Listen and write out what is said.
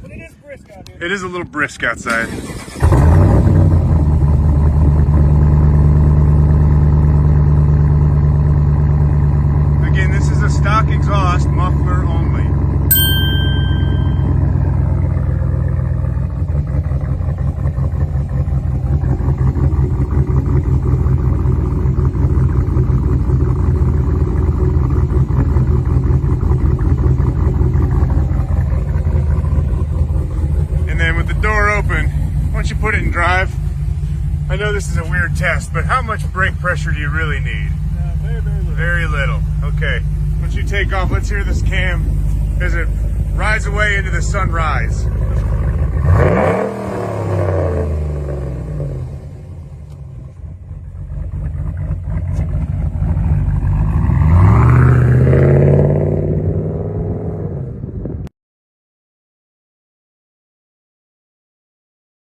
But it is brisk out here. It is a little brisk outside. Again, this is a stock exhaust, muffler only. And then with the door open, once you put it in drive, I know this is a weird test, but how much brake pressure do you really need? Very, very little. Very little. Okay. Once you take off, let's hear this cam as it rides away into the sunrise.